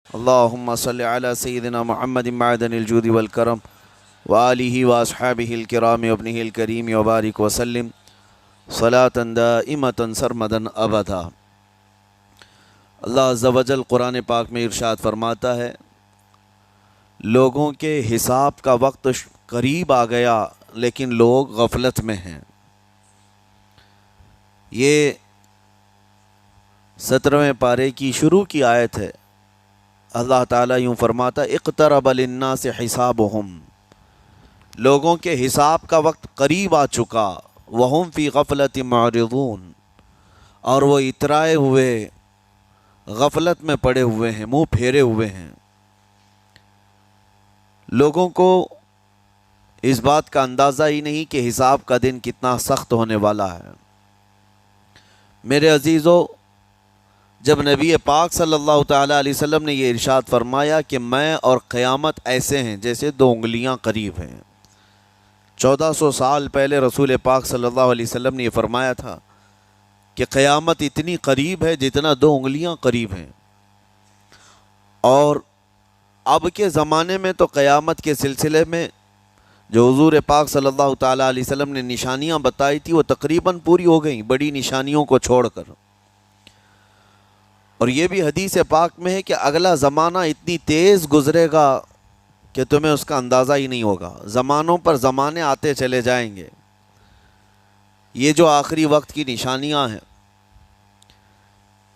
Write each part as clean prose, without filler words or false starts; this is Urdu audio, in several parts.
اللهم صل على سيدنا محمد معدن الجود والكرم وآله وأصحابه الكرام وابنه الكريم وبارك وسلم صلاة دائمة سرمدا أبدا۔ اللہ عز و جل قرآن پاک میں ارشاد فرماتا ہے، لوگوں کے حساب کا وقت قریب آ گیا لیکن لوگ غفلت میں ہیں۔ یہ 17ویں پارے کی شروع کی آیت ہے۔ اللہ تعالیٰ یوں فرماتا ہے، اقترب للناس حسابہم، لوگوں کے حساب کا وقت قریب آ چکا، وہم فی غفلت معرضون، اور وہ اترائے ہوئے غفلت میں پڑے ہوئے ہیں، منہ پھیرے ہوئے ہیں۔ لوگوں کو اس بات کا اندازہ ہی نہیں کہ حساب کا دن کتنا سخت ہونے والا ہے۔ میرے عزیزو، جب نبی پاک صلی اللہ تعالیٰ علیہ وسلم نے یہ ارشاد فرمایا کہ میں اور قیامت ایسے ہیں جیسے 2 انگلیاں قریب ہیں، 1400 سال پہلے رسول پاک صلی اللہ علیہ وسلم نے یہ فرمایا تھا کہ قیامت اتنی قریب ہے جتنا 2 انگلیاں قریب ہیں۔ اور اب کے زمانے میں تو قیامت کے سلسلے میں جو حضور پاک صلی اللہ تعالیٰ علیہ وسلم نے نشانیاں بتائی تھی وہ تقریباً پوری ہو گئیں، بڑی نشانیوں کو چھوڑ کر۔ اور یہ بھی حدیث پاک میں ہے کہ اگلا زمانہ اتنی تیز گزرے گا کہ تمہیں اس کا اندازہ ہی نہیں ہوگا، زمانوں پر زمانے آتے چلے جائیں گے۔ یہ جو آخری وقت کی نشانیاں ہیں،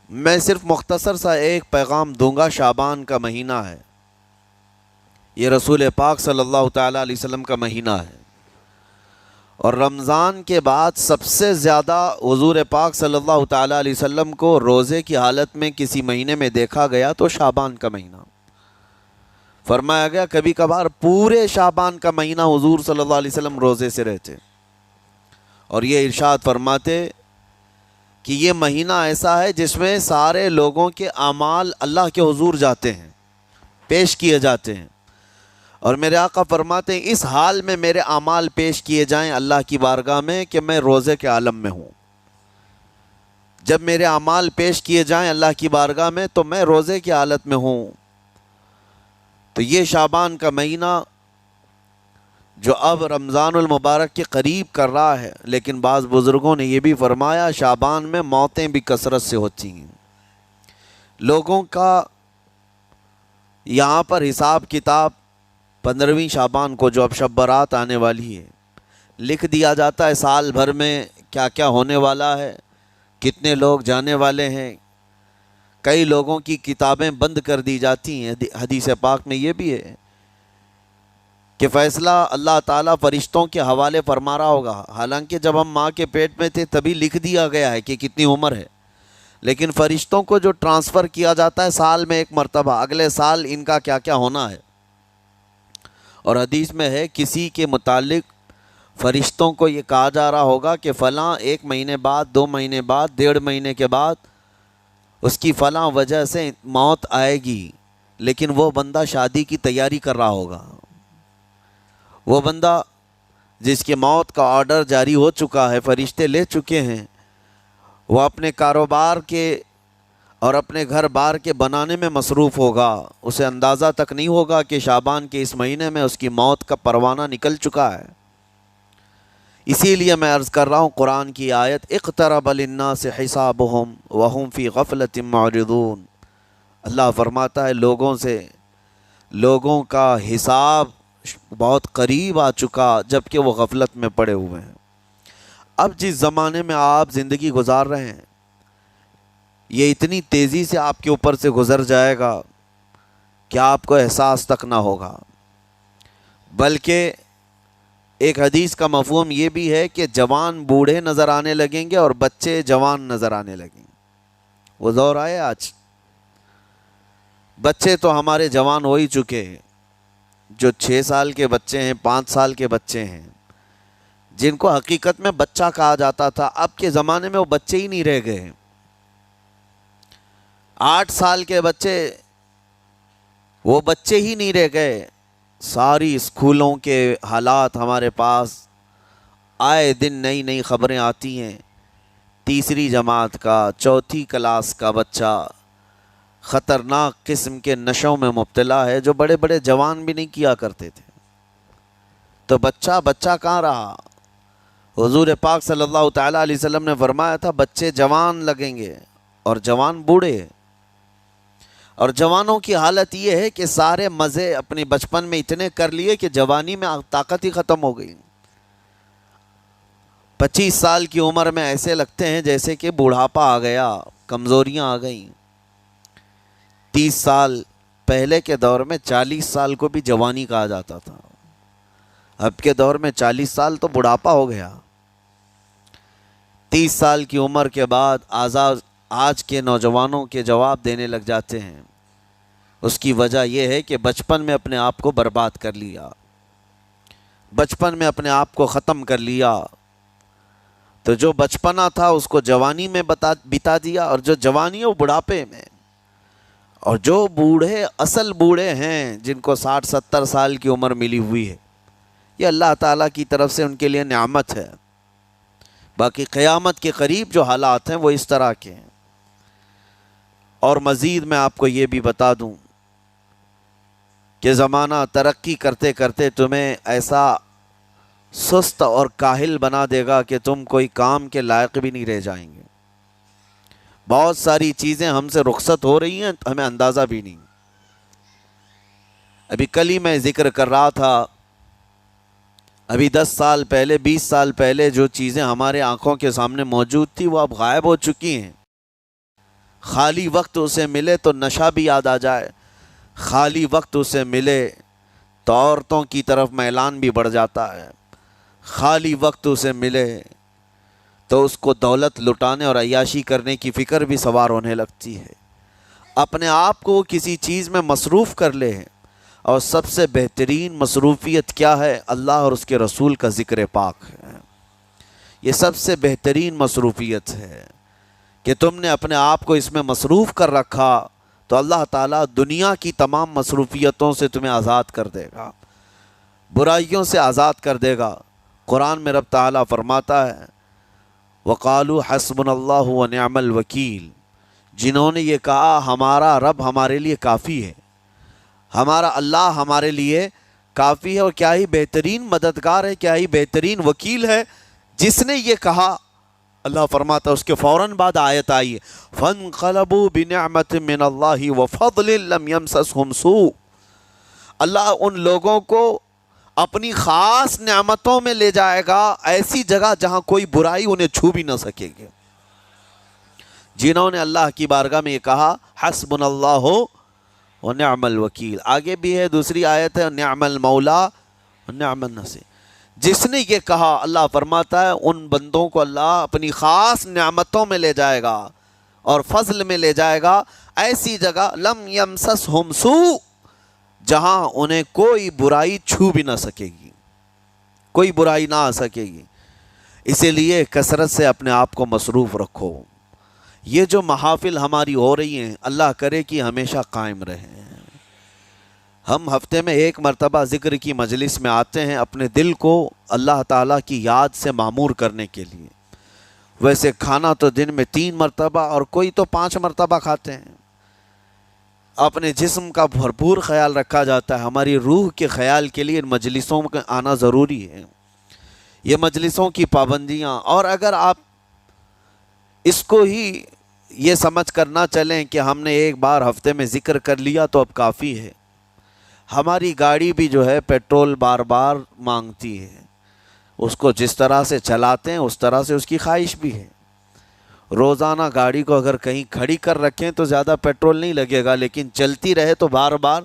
میں صرف مختصر سا ایک پیغام دوں گا۔ شعبان کا مہینہ ہے، یہ رسول پاک صلی اللہ تعالیٰ علیہ وسلم کا مہینہ ہے، اور رمضان کے بعد سب سے زیادہ حضور پاک صلی اللہ تعالیٰ علیہ وسلم کو روزے کی حالت میں کسی مہینے میں دیکھا گیا تو شعبان کا مہینہ فرمایا گیا۔ کبھی کبھار پورے شعبان کا مہینہ حضور صلی اللہ علیہ وسلم روزے سے رہتے، اور یہ ارشاد فرماتے کہ یہ مہینہ ایسا ہے جس میں سارے لوگوں کے اعمال اللہ کے حضور جاتے ہیں، پیش کیے جاتے ہیں، اور میرے آقا فرماتے ہیں اس حال میں میرے اعمال پیش کیے جائیں اللہ کی بارگاہ میں کہ میں روزے کے عالم میں ہوں۔ جب میرے اعمال پیش کیے جائیں اللہ کی بارگاہ میں تو میں روزے کی حالت میں ہوں۔ تو یہ شعبان کا مہینہ جو اب رمضان المبارک کے قریب کر رہا ہے، لیکن بعض بزرگوں نے یہ بھی فرمایا شعبان میں موتیں بھی کثرت سے ہوتی ہیں۔ لوگوں کا یہاں پر حساب کتاب 15ویں شعبان کو جو اب شب برات آنے والی ہے لکھ دیا جاتا ہے، سال بھر میں کیا کیا ہونے والا ہے، کتنے لوگ جانے والے ہیں۔ کئی لوگوں کی کتابیں بند کر دی جاتی ہیں۔ حدیث پاک میں یہ بھی ہے کہ فیصلہ اللہ تعالیٰ فرشتوں کے حوالے فرما رہا ہوگا، حالانکہ جب ہم ماں کے پیٹ میں تھے تبھی لکھ دیا گیا ہے کہ کتنی عمر ہے، لیکن فرشتوں کو جو ٹرانسفر کیا جاتا ہے سال میں ایک مرتبہ، اگلے سال ان کا کیا کیا ہونا ہے۔ اور حدیث میں ہے کسی کے متعلق فرشتوں کو یہ کہا جا رہا ہوگا کہ فلاں 1 مہینے بعد، 2 مہینے بعد، 1.5 مہینے کے بعد اس کی فلاں وجہ سے موت آئے گی، لیکن وہ بندہ شادی کی تیاری کر رہا ہوگا، وہ بندہ جس کی موت کا آرڈر جاری ہو چکا ہے، فرشتے لے چکے ہیں، وہ اپنے کاروبار کے اور اپنے گھر بار کے بنانے میں مصروف ہوگا، اسے اندازہ تک نہیں ہوگا کہ شعبان کے اس مہینے میں اس کی موت کا پروانہ نکل چکا ہے۔ اسی لیے میں عرض کر رہا ہوں قرآن کی آیت اقترب للناس حسابہم وہم فی غفلت معرضون، اللہ فرماتا ہے لوگوں کا حساب بہت قریب آ چکا جبکہ وہ غفلت میں پڑے ہوئے ہیں۔ اب جس زمانے میں آپ زندگی گزار رہے ہیں یہ اتنی تیزی سے آپ کے اوپر سے گزر جائے گا کہ آپ کو احساس تک نہ ہوگا، بلکہ ایک حدیث کا مفہوم یہ بھی ہے کہ جوان بوڑھے نظر آنے لگیں گے اور بچے جوان نظر آنے لگیں گے۔ وہ دور آئے آج، بچے تو ہمارے جوان ہو ہی چکے ہیں، جو 6 سال کے بچے ہیں، 5 سال کے بچے ہیں، جن کو حقیقت میں بچہ کہا جاتا تھا، اب کے زمانے میں وہ بچے ہی نہیں رہ گئے۔ 8 سال کے بچے وہ بچے ہی نہیں رہ گئے۔ ساری اسکولوں کے حالات ہمارے پاس آئے دن نئی خبریں آتی ہیں۔ 3ری جماعت کا، 4تھی کلاس کا بچہ خطرناک قسم کے نشوں میں مبتلا ہے جو بڑے بڑے جوان بھی نہیں کیا کرتے تھے۔ تو بچہ کہاں رہا؟ حضور پاک صلی اللہ تعالیٰ علیہ وسلم نے فرمایا تھا بچے جوان لگیں گے اور جوان بوڑھے، اور جوانوں کی حالت یہ ہے کہ سارے مزے اپنے بچپن میں اتنے کر لیے کہ جوانی میں طاقت ہی ختم ہو گئی۔ 25 سال کی عمر میں ایسے لگتے ہیں جیسے کہ بوڑھاپا آ گیا، کمزوریاں آ گئیں۔ 30 سال پہلے کے دور میں 40 سال کو بھی جوانی کہا جاتا تھا، اب کے دور میں 40 سال تو بڑھاپا ہو گیا۔ 30 سال کی عمر کے بعد آج کے نوجوانوں کے جواب دینے لگ جاتے ہیں۔ اس کی وجہ یہ ہے کہ بچپن میں اپنے آپ کو برباد کر لیا، بچپن میں اپنے آپ کو ختم کر لیا۔ تو جو بچپنا تھا اس کو جوانی میں بتا دیا، اور جو جوانی ہے وہ بڑھاپے میں۔ اور جو بوڑھے اصل بوڑھے ہیں جن کو 60-70 سال کی عمر ملی ہوئی ہے، یہ اللہ تعالیٰ کی طرف سے ان کے لیے نعمت ہے۔ باقی قیامت کے قریب جو حالات ہیں وہ اس طرح کے ہیں۔ اور مزید میں آپ کو یہ بھی بتا دوں کہ زمانہ ترقی کرتے کرتے تمہیں ایسا سست اور کاہل بنا دے گا کہ تم کوئی کام کے لائق بھی نہیں رہ جائیں گے۔ بہت ساری چیزیں ہم سے رخصت ہو رہی ہیں، ہمیں اندازہ بھی نہیں۔ ابھی کل ہی میں ذکر کر رہا تھا، ابھی 10 سال پہلے 20 سال پہلے جو چیزیں ہمارے آنکھوں کے سامنے موجود تھی وہ اب غائب ہو چکی ہیں۔ خالی وقت اسے ملے تو نشہ بھی یاد آ جائے، خالی وقت اسے ملے تو عورتوں کی طرف میلان بھی بڑھ جاتا ہے، خالی وقت اسے ملے تو اس کو دولت لٹانے اور عیاشی کرنے کی فکر بھی سوار ہونے لگتی ہے۔ اپنے آپ کو وہ کسی چیز میں مصروف کر لے، اور سب سے بہترین مصروفیت کیا ہے؟ اللہ اور اس کے رسول کا ذکر پاک ہے۔ یہ سب سے بہترین مصروفیت ہے کہ تم نے اپنے آپ کو اس میں مصروف کر رکھا تو اللہ تعالیٰ دنیا کی تمام مصروفیتوں سے تمہیں آزاد کر دے گا، برائیوں سے آزاد کر دے گا۔ قرآن میں رب تعالیٰ فرماتا ہے وَقَالُوا حَسْبُنَا اللَّهُ وَنِعْمَ الْوَكِيلُ، جنہوں نے یہ کہا ہمارا رب ہمارے لیے کافی ہے، ہمارا اللہ ہمارے لیے کافی ہے، اور کیا ہی بہترین مددگار ہے، کیا ہی بہترین وکیل ہے جس نے یہ کہا۔ اللہ فرماتا ہے اس کے فوراً بعد آیت آئی ہے فَانْقَلَبُوا بِنِعْمَةٍ مِّنَ اللَّهِ وَفَضْلٍ لَمْ يَمْسَسْهُمْ سُوءٌ، اللہ ان لوگوں کو اپنی خاص نعمتوں میں لے جائے گا، ایسی جگہ جہاں کوئی برائی انہیں چھو بھی نہ سکے گی۔ جنہوں نے اللہ کی بارگاہ میں یہ کہا حسبنا اللہ ونعم الوکیل، آگے بھی ہے دوسری آیت ہے نعم المولا ونعم النصیر، جس نے یہ کہا اللہ فرماتا ہے ان بندوں کو اللہ اپنی خاص نعمتوں میں لے جائے گا اور فضل میں لے جائے گا، ایسی جگہ لم یمسسہم سوء، جہاں انہیں کوئی برائی چھو بھی نہ سکے گی، کوئی برائی نہ آ سکے گی۔ اسی لیے کثرت سے اپنے آپ کو مصروف رکھو۔ یہ جو محافل ہماری ہو رہی ہیں اللہ کرے کہ ہمیشہ قائم رہیں۔ ہم ہفتے میں 1 مرتبہ ذکر کی مجلس میں آتے ہیں اپنے دل کو اللہ تعالیٰ کی یاد سے معمور کرنے کے لیے۔ ویسے کھانا تو دن میں 3 مرتبہ اور کوئی تو 5 مرتبہ کھاتے ہیں۔ اپنے جسم کا بھرپور خیال رکھا جاتا ہے، ہماری روح کے خیال کے لیے ان مجلسوں میں آنا ضروری ہے۔ یہ مجلسوں کی پابندیاں، اور اگر آپ اس کو ہی یہ سمجھ کر نہ چلیں کہ ہم نے ایک بار ہفتے میں ذکر کر لیا تو اب کافی ہے۔ ہماری گاڑی بھی جو ہے پیٹرول بار بار مانگتی ہے، اس کو جس طرح سے چلاتے ہیں اس طرح سے اس کی خواہش بھی ہے۔ روزانہ گاڑی کو اگر کہیں کھڑی کر رکھیں تو زیادہ پیٹرول نہیں لگے گا، لیکن چلتی رہے تو بار بار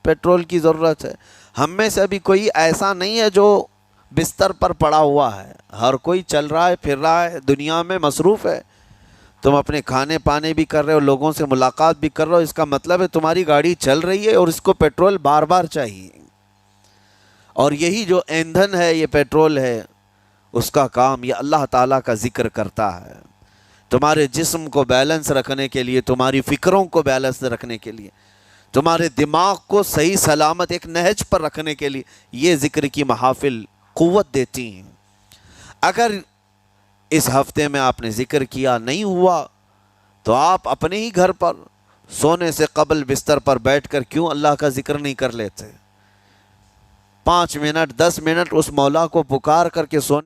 پیٹرول کی ضرورت ہے۔ ہم میں سے ابھی کوئی ایسا نہیں ہے جو بستر پر پڑا ہوا ہے، ہر کوئی چل رہا ہے، پھر رہا ہے، دنیا میں مصروف ہے۔ تم اپنے کھانے پانے بھی کر رہے ہو، لوگوں سے ملاقات بھی کر رہے ہو، اس کا مطلب ہے تمہاری گاڑی چل رہی ہے اور اس کو پیٹرول بار بار چاہیے۔ اور یہی جو ایندھن ہے، یہ پیٹرول ہے، اس کا کام یہ اللہ تعالیٰ کا ذکر کرتا ہے۔ تمہارے جسم کو بیلنس رکھنے کے لیے، تمہاری فکروں کو بیلنس رکھنے کے لیے، تمہارے دماغ کو صحیح سلامت ایک نہج پر رکھنے کے لیے یہ ذکر کی محافل قوت دیتی ہیں۔ اگر اس ہفتے میں آپ نے ذکر کیا نہیں ہوا تو آپ اپنے ہی گھر پر سونے سے قبل بستر پر بیٹھ کر کیوں اللہ کا ذکر نہیں کر لیتے؟ 5 منٹ 10 منٹ اس مولا کو پکار کر کے سونے